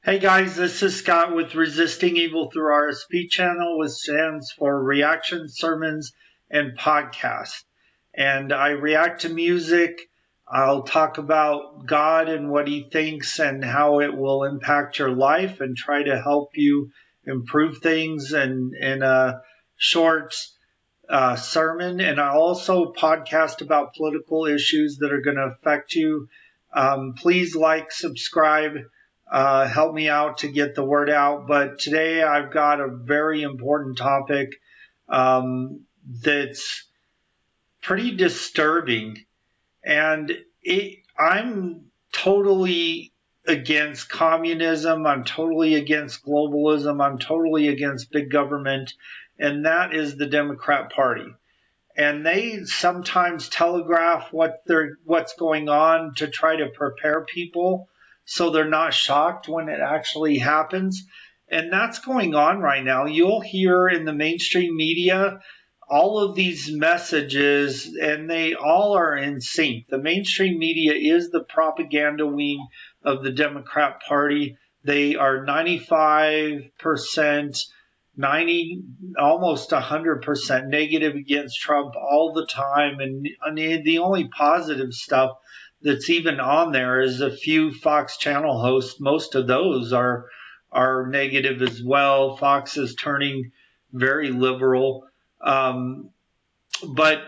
Hey guys, this is Scott with Resisting Evil through RSP channel, which stands for Reaction Sermons and Podcast. And I react to music. I'll talk about God and what he thinks and how it will impact your life and try to help you improve things in a short sermon. And I also podcast about political issues that are going to affect you. Please like, subscribe, help me out to get the word out. But today I've got a very important topic that's pretty disturbing. And I'm totally against communism. I'm totally against globalism. I'm totally against big government. And that is the Democrat Party. And they sometimes telegraph what's going on to try to prepare people so they're not shocked when it actually happens. And that's going on right now. You'll hear in the mainstream media all of these messages, and they all are in sync. The mainstream media is the propaganda wing of the Democrat Party. They are 95%, 90, almost 100% negative against Trump all the time. And the only positive stuff that's even on there is a few Fox channel hosts. Most of those are negative as well. Fox is turning very liberal. But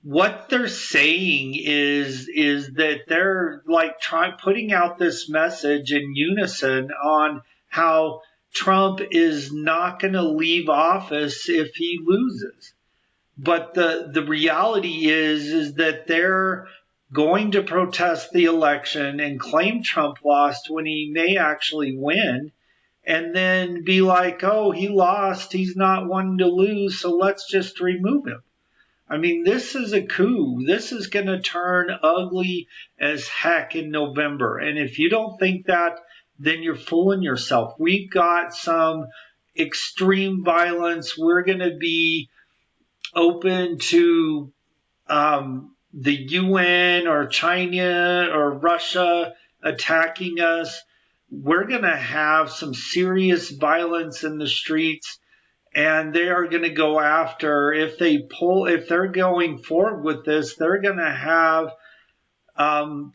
what they're saying is that they're like putting out this message in unison on how Trump is not going to leave office if he loses. But the reality is that they're going to protest the election and claim Trump lost when he may actually win, and then be like, oh, he lost, he's not one to lose, so let's just remove him. I mean, this is a coup. This is going to turn ugly as heck in November. And if you don't think that, then you're fooling yourself. We've got some extreme violence. We're going to be open to the UN or China or Russia attacking us. We're going to have some serious violence in the streets, and they are going to go after, if they're going forward with this, they're going to have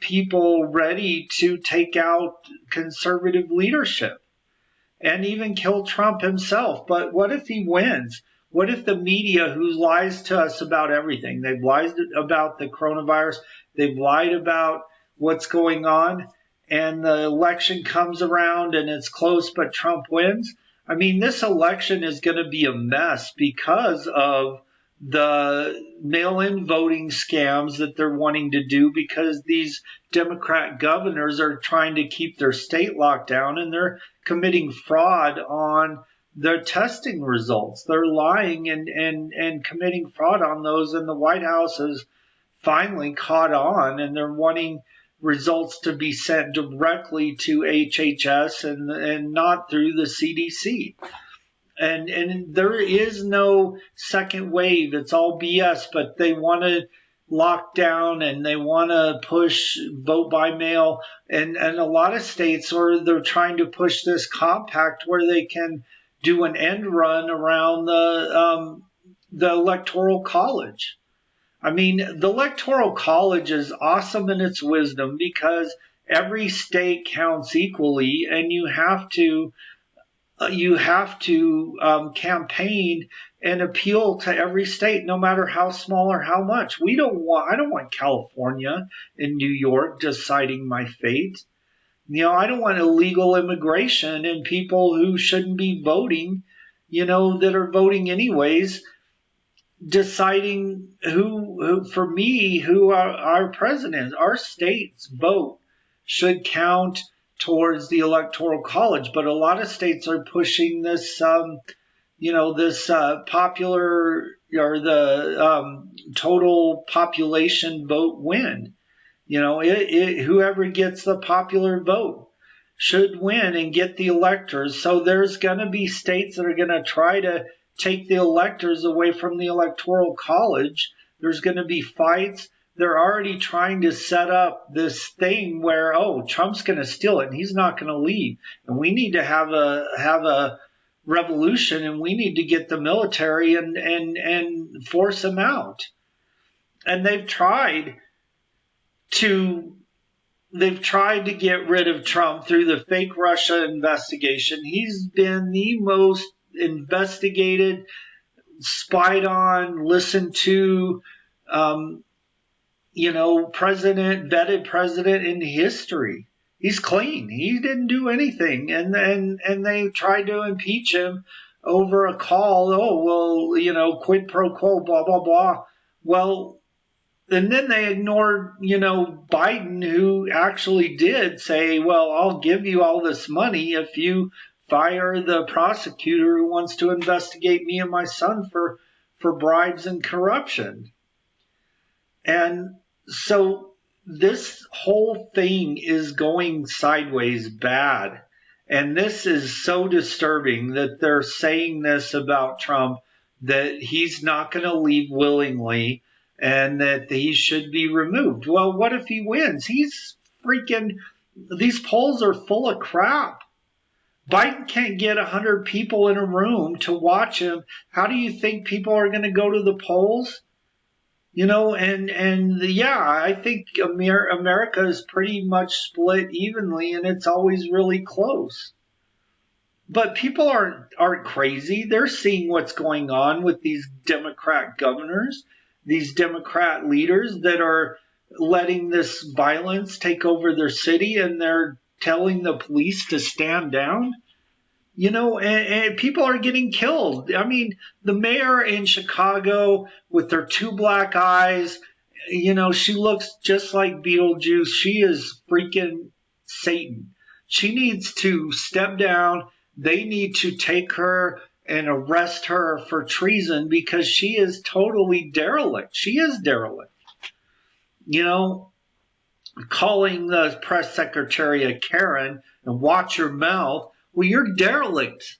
people ready to take out conservative leadership and even kill Trump himself. But what if he wins? What if the media, who lies to us about everything, they've lied about the coronavirus, they've lied about what's going on, and the election comes around and it's close, but Trump wins? I mean, this election is going to be a mess because of the mail-in voting scams that they're wanting to do, because these Democrat governors are trying to keep their state locked down, and they're committing fraud on their testing results. They're lying and committing fraud on those, and the White House has finally caught on, and they're wanting results to be sent directly to HHS and not through the CDC. And there is no second wave. It's all BS, but they want to lock down and they want to push vote by mail. And a lot of states they're trying to push this compact where they can do an end run around the Electoral College. I mean, the Electoral College is awesome in its wisdom because every state counts equally, and you have to campaign and appeal to every state, no matter how small or how much. I don't want California and New York deciding my fate. I don't want illegal immigration and people who shouldn't be voting, that are voting anyways, deciding who our president is. Our state's vote should count towards the Electoral College, but a lot of states are pushing this, popular, or the total population vote win. Whoever gets the popular vote should win and get the electors. So there's going to be states that are going to try to take the electors away from the Electoral College. There's going to be fights. they're already trying to set up this thing where, oh, Trump's going to steal it and he's not going to leave. And we need to have a revolution, and we need to get the military and force him out. And they've tried to get rid of Trump through the fake Russia investigation. He's been the most investigated, spied on, listened to, vetted president in history. He's clean. He didn't do anything. And they tried to impeach him over a call. Oh, well, quid pro quo, blah, blah, blah. Well, and then they ignored, Biden, who actually did say, well, I'll give you all this money if you fire the prosecutor who wants to investigate me and my son for bribes and corruption. And so this whole thing is going sideways bad. And this is so disturbing that they're saying this about Trump, that he's not going to leave willingly and that he should be removed. Well, what if he wins? These polls are full of crap. Biden can't get 100 people in a room to watch him. How do you think people are going to go to the polls? I think America is pretty much split evenly, and it's always really close. But people aren't crazy. They're seeing what's going on with these Democrat governors, these Democrat leaders that are letting this violence take over their city, and they're telling the police to stand down. And people are getting killed. I mean, the mayor in Chicago with her 2 black eyes, she looks just like Beetlejuice. She is freaking Satan. She needs to step down. They need to take her and arrest her for treason because she is totally derelict. She is derelict. Calling the press secretary a Karen and watch your mouth. Well, you're derelict.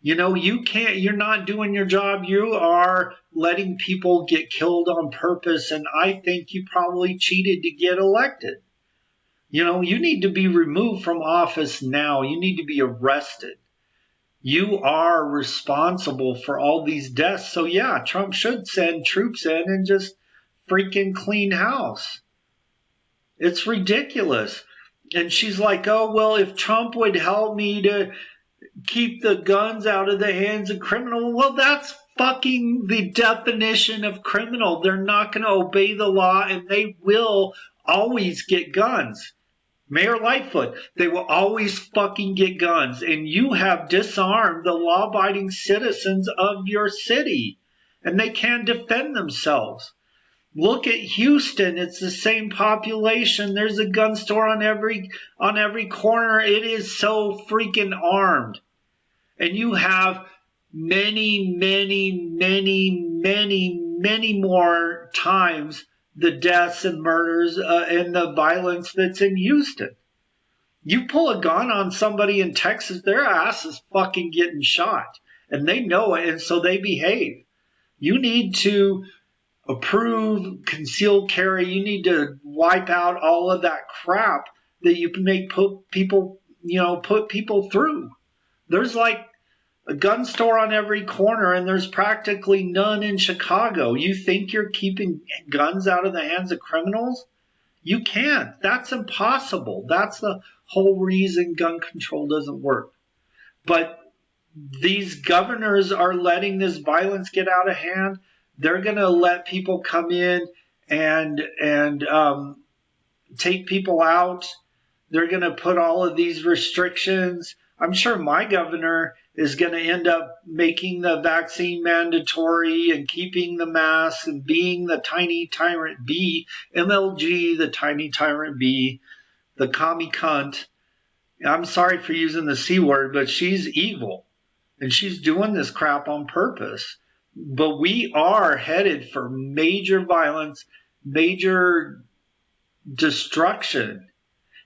You're not doing your job. You are letting people get killed on purpose. And I think you probably cheated to get elected. You need to be removed from office now. You need to be arrested. You are responsible for all these deaths. So yeah, Trump should send troops in and just freaking clean house. It's ridiculous. And she's like, oh, well, if Trump would help me to keep the guns out of the hands of criminals, well, that's fucking the definition of criminal. They're not going to obey the law, and they will always get guns. Mayor Lightfoot, they will always fucking get guns. And you have disarmed the law-abiding citizens of your city, and they can't defend themselves. Look at Houston. It's the same population. There's a gun store on every corner. It is so freaking armed. And you have many, many, many, many, many more times the deaths and murders and the violence that's in Houston. You pull a gun on somebody in Texas, their ass is fucking getting shot. And they know it, and so they behave. You need to approve concealed carry. You need to wipe out all of that crap that you can put people through. There's like a gun store on every corner, and there's practically none in Chicago. You think you're keeping guns out of the hands of criminals? You can't. That's impossible. That's the whole reason gun control doesn't work. But these governors are letting this violence get out of hand. They're going to let people come in and take people out. They're going to put all of these restrictions. I'm sure my governor is going to end up making the vaccine mandatory and keeping the mask and being the tiny tyrant bee, MLG, the tiny tyrant bee, the commie cunt. I'm sorry for using the C word, but she's evil. And she's doing this crap on purpose. But we are headed for major violence, major destruction.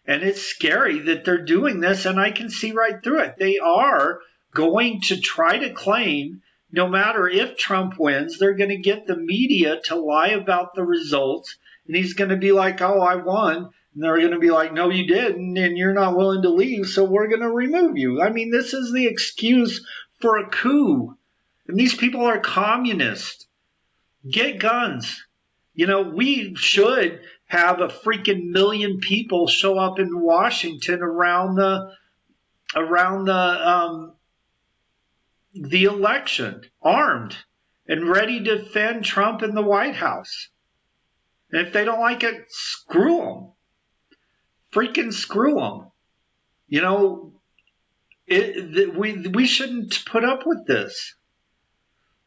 And it's scary that they're doing this, and I can see right through it. They are going to try to claim, no matter if Trump wins, they're going to get the media to lie about the results and he's going to be like, oh, I won. And they're going to be like, no, you didn't, and you're not willing to leave, so we're going to remove you. I mean, this is the excuse for a coup. And these people are communists. Get guns. We should have a freaking million people show up in Washington around the election, armed and ready to defend Trump in the White House. And if they don't like it, screw them. Freaking screw them. We shouldn't put up with this.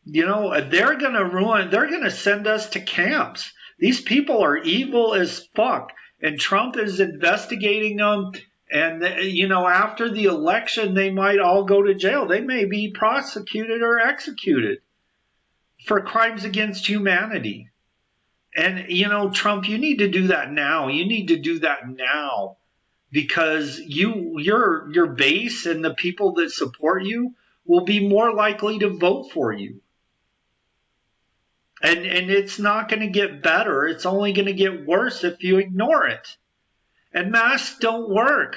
They're going to send us to camps. These people are evil as fuck. And Trump is investigating them. And, after the election, they might all go to jail. They may be prosecuted or executed for crimes against humanity. And, Trump, you need to do that now. You need to do that now. Because your base and the people that support you will be more likely to vote for you. And it's not going to get better. It's only going to get worse if you ignore it. And masks don't work.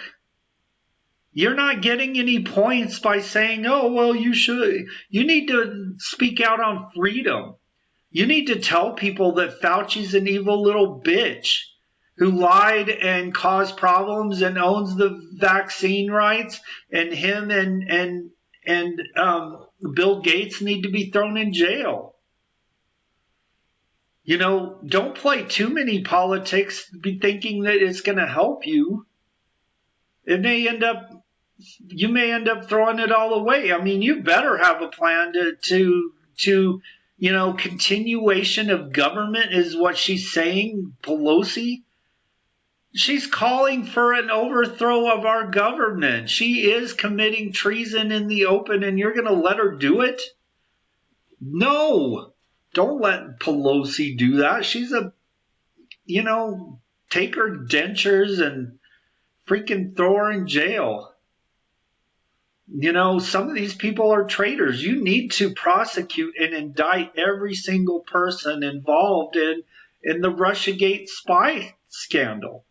You're not getting any points by saying, oh, well, you need to speak out on freedom. You need to tell people that Fauci's an evil little bitch who lied and caused problems and owns the vaccine rights, and him and Bill Gates need to be thrown in jail. Don't play too many politics thinking that it's going to help you. You may end up throwing it all away. I mean, you better have a plan to continuation of government is what she's saying, Pelosi. She's calling for an overthrow of our government. She is committing treason in the open, and you're going to let her do it? No. Don't let Pelosi do that. She's take her dentures and freaking throw her in jail. Some of these people are traitors. You need to prosecute and indict every single person involved in the Russiagate spy scandal.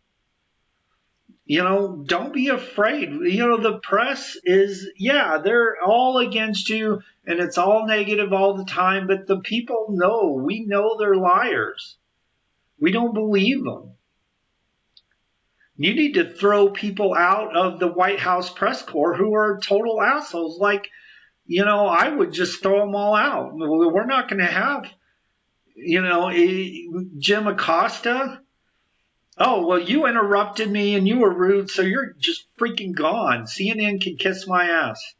Don't be afraid. The press is, they're all against you and it's all negative all the time, but the people know. We know they're liars. We don't believe them. You need to throw people out of the White House press corps who are total assholes. Like, I would just throw them all out. We're not going to have, Jim Acosta. Oh, well, you interrupted me and you were rude, so you're just freaking gone. CNN can kiss my ass.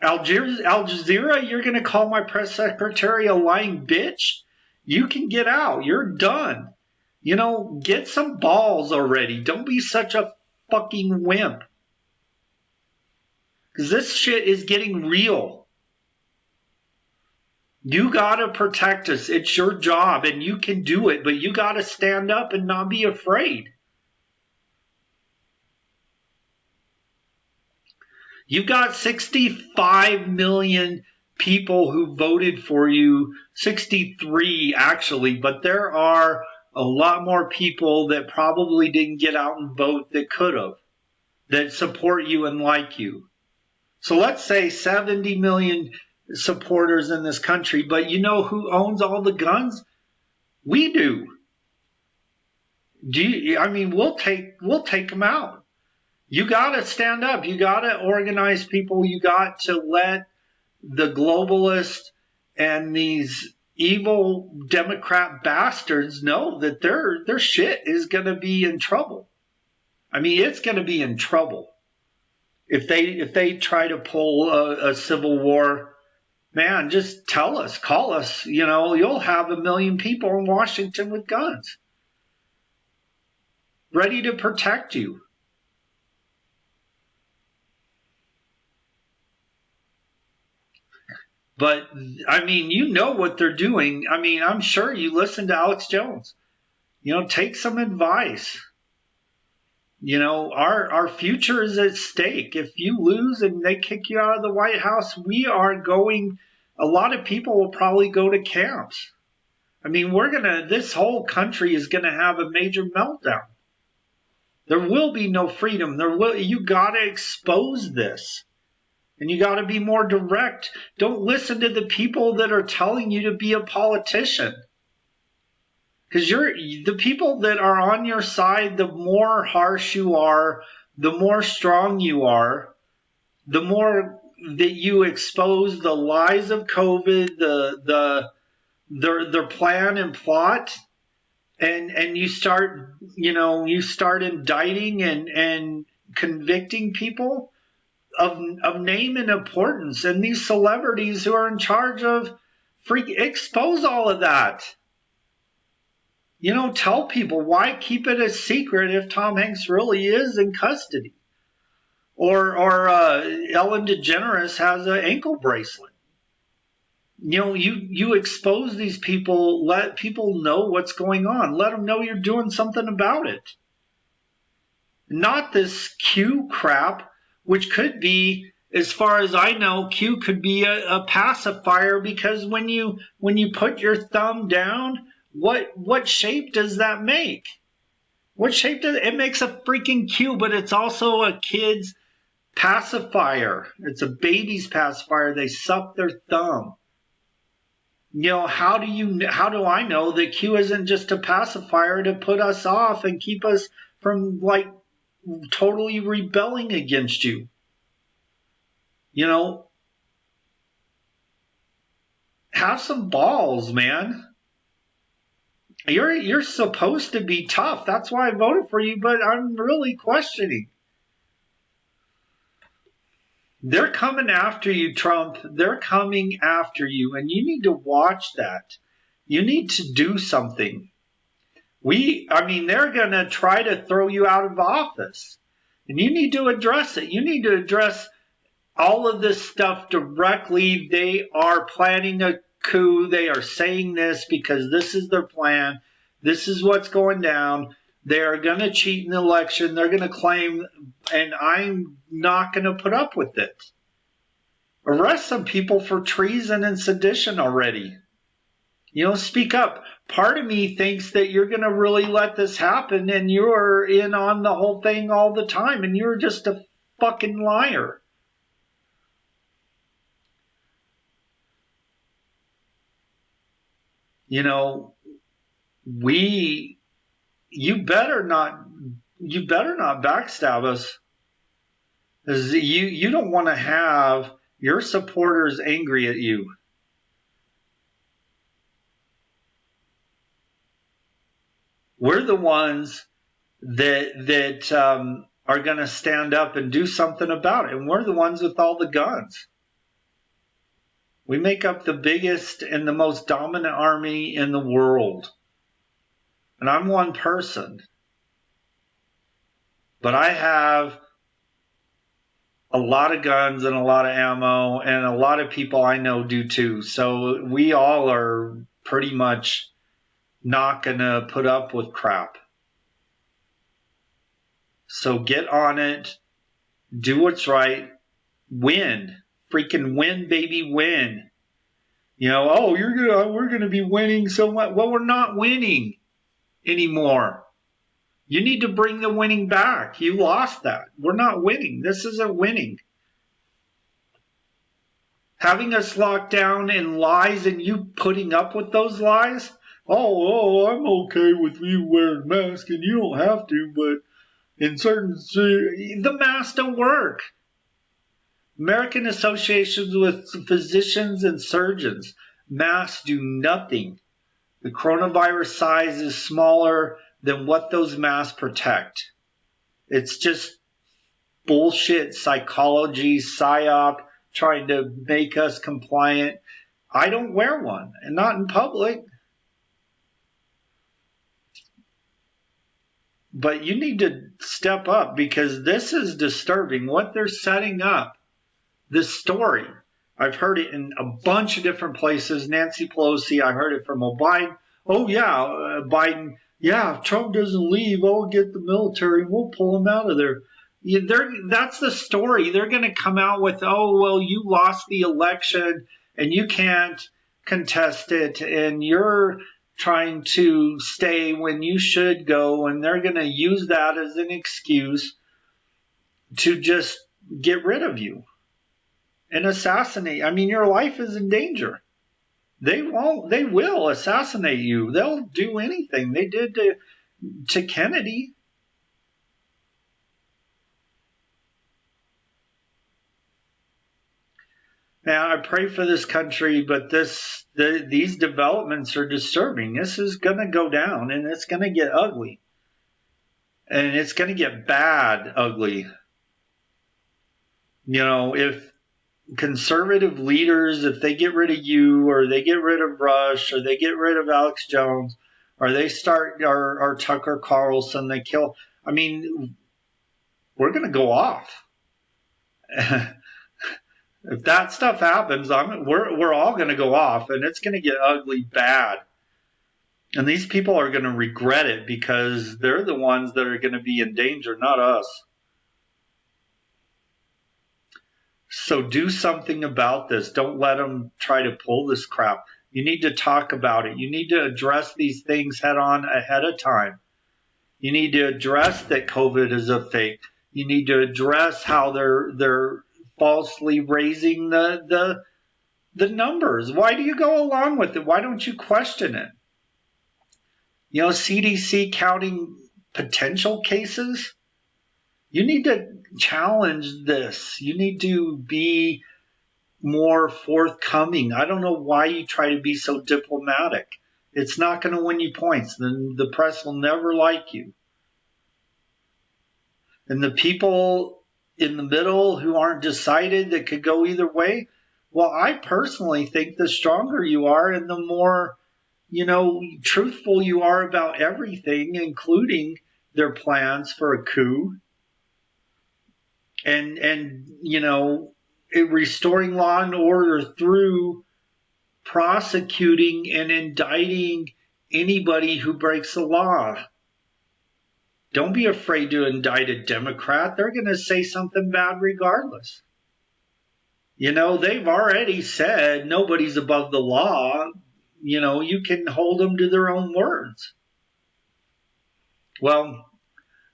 Al Jazeera, you're going to call my press secretary a lying bitch? You can get out. You're done. Get some balls already. Don't be such a fucking wimp. Because this shit is getting real. You gotta protect us. It's your job and you can do it, but you gotta stand up and not be afraid. You got 65 million people who voted for you, 63 actually, but there are a lot more people that probably didn't get out and vote that could have, that support you and like you. So let's say 70 million supporters in this country, but you know who owns all the guns? We do. We'll take them out. You got to stand up. You got to organize people. You got to let the globalists and these evil Democrat bastards know that their shit is going to be in trouble. It's going to be in trouble if they try to pull a civil war. Man, just tell us, call us. You'll have 1 million people in Washington with guns ready to protect you. But, what they're doing. I'm sure you listen to Alex Jones. Take some advice. Our future is at stake. If you lose and they kick you out of the White House, a lot of people will probably go to camps. I mean, this whole country is gonna have a major meltdown. There will be no freedom. You gotta expose this. And you gotta be more direct. Don't listen to the people that are telling you to be a politician. Because the people that are on your side, the more harsh you are, the more strong you are, the more that you expose the lies of COVID, their plan and plot, and you start indicting and convicting people of name and importance, and these celebrities who are in charge of expose all of that. Tell people, why keep it a secret if Tom Hanks really is in custody? Or Ellen DeGeneres has an ankle bracelet. You expose these people, let people know what's going on. Let them know you're doing something about it. Not this Q crap, which could be, as far as I know, Q could be a pacifier, because when you put your thumb down, what shape does that make? What shape does it makes a freaking Q, but it's also a kid's pacifier. It's a baby's pacifier. They suck their thumb. How do I know that Q isn't just a pacifier to put us off and keep us from totally rebelling against you? Have some balls, man. You're supposed to be tough. That's why I voted for you, but I'm really questioning. They're coming after you, Trump. They're coming after you, and you need to watch that. You need to do something. They're going to try to throw you out of office, and you need to address it. You need to address all of this stuff directly. They are planning a coup. They are saying this because this is their plan. This is what's going down. They are going to cheat in the election. They're going to claim, and I'm not going to put up with it. Arrest some people for treason and sedition already. Speak up. Part of me thinks that you're going to really let this happen, and you're in on the whole thing all the time, and you're just a fucking liar. You better not backstab us. You don't want to have your supporters angry at you. We're the ones that are going to stand up and do something about it, and we're the ones with all the guns. We make up the biggest and the most dominant army in the world. And I'm one person. But I have a lot of guns and a lot of ammo, and a lot of people I know do too. So we all are pretty much not going to put up with crap. So get on it. Do what's right. Win. Freaking win, baby, win. We're going to be winning so much. Well, we're not winning anymore. You need to bring the winning back. You lost that. We're not winning. This isn't winning. Having us locked down in lies and you putting up with those lies. I'm okay with you wearing a mask and you don't have to, but in the masks don't work. American associations with physicians and surgeons. Masks do nothing. The coronavirus size is smaller than what those masks protect. It's just bullshit psychology, psyop, trying to make us compliant. I don't wear one, and not in public. But you need to step up, because this is disturbing. What they're setting up, this story, I've heard it in a bunch of different places. Nancy Pelosi, I heard it from Biden. Biden, if Trump doesn't leave, I'll get the military and we'll pull him out of there. That's the story. They're going to come out with, you lost the election and you can't contest it, and you're trying to stay when you should go, and they're going to use that as an excuse to just get rid of you and assassinate. I mean, your life is in danger. They will assassinate you. They'll do anything. They did to Kennedy. Now, I pray for this country, but these developments are disturbing. This is going to go down, and it's going to get ugly. And it's going to get bad ugly. You know, if conservative leaders, if they get rid of you, or they get rid of Rush, or they get rid of Alex Jones, or they start our Tucker Carlson, they kill, I mean, we're going to go off. If that stuff happens, we're all going to go off, and it's going to get ugly bad. And these people are going to regret it because they're the ones that are going to be in danger, not us. So do something about this. Don't let them try to pull this crap. You need to talk about it. You need to address these things head on ahead of time. You need to address that COVID is a fake. You need to address how they're falsely raising the numbers. Why do you go along with it? Why don't you question it? You know, CDC counting potential cases. You need to challenge this. You need to be more forthcoming. I don't know why you try to be so diplomatic. It's not going to win you points. Then the press will never like you. And the people in the middle who aren't decided, that could go either way, well, I personally think the stronger you are and the more, truthful you are about everything, including their plans for a coup and restoring law and order through prosecuting and indicting anybody who breaks the law. Don't be afraid to indict a Democrat. They're going to say something bad regardless. They've already said nobody's above the law. You can hold them to their own words. Well,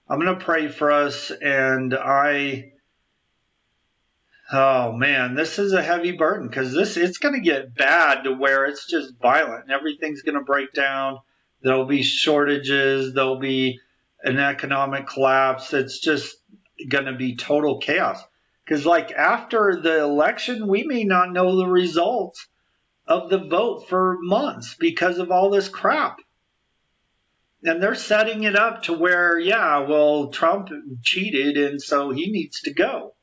I'm going to pray for us, and oh man, this is a heavy burden because it's going to get bad to where it's just violent and everything's going to break down. There'll be shortages. There'll be an economic collapse. It's just going to be total chaos. Because after the election, we may not know the results of the vote for months because of all this crap. And they're setting it up to where, Trump cheated and so he needs to go.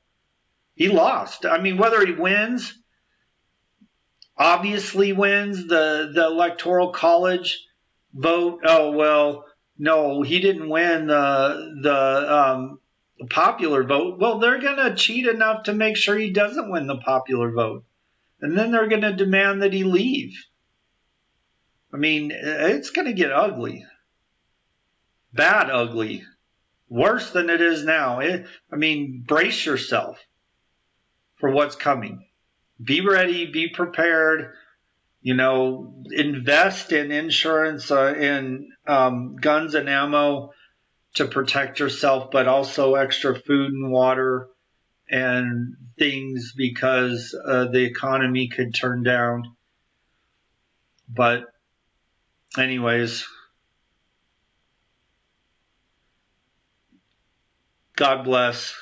He lost. I mean, whether he wins, obviously wins the electoral college vote. Oh, well, no, he didn't win the popular vote. Well, they're going to cheat enough to make sure he doesn't win the popular vote. And then they're going to demand that he leave. I mean, it's going to get ugly. Bad ugly. Worse than it is now. Brace yourself for what's coming. Be ready, be prepared. Invest in insurance, in guns and ammo to protect yourself, but also extra food and water and things because the economy could turn down. But anyways, God bless.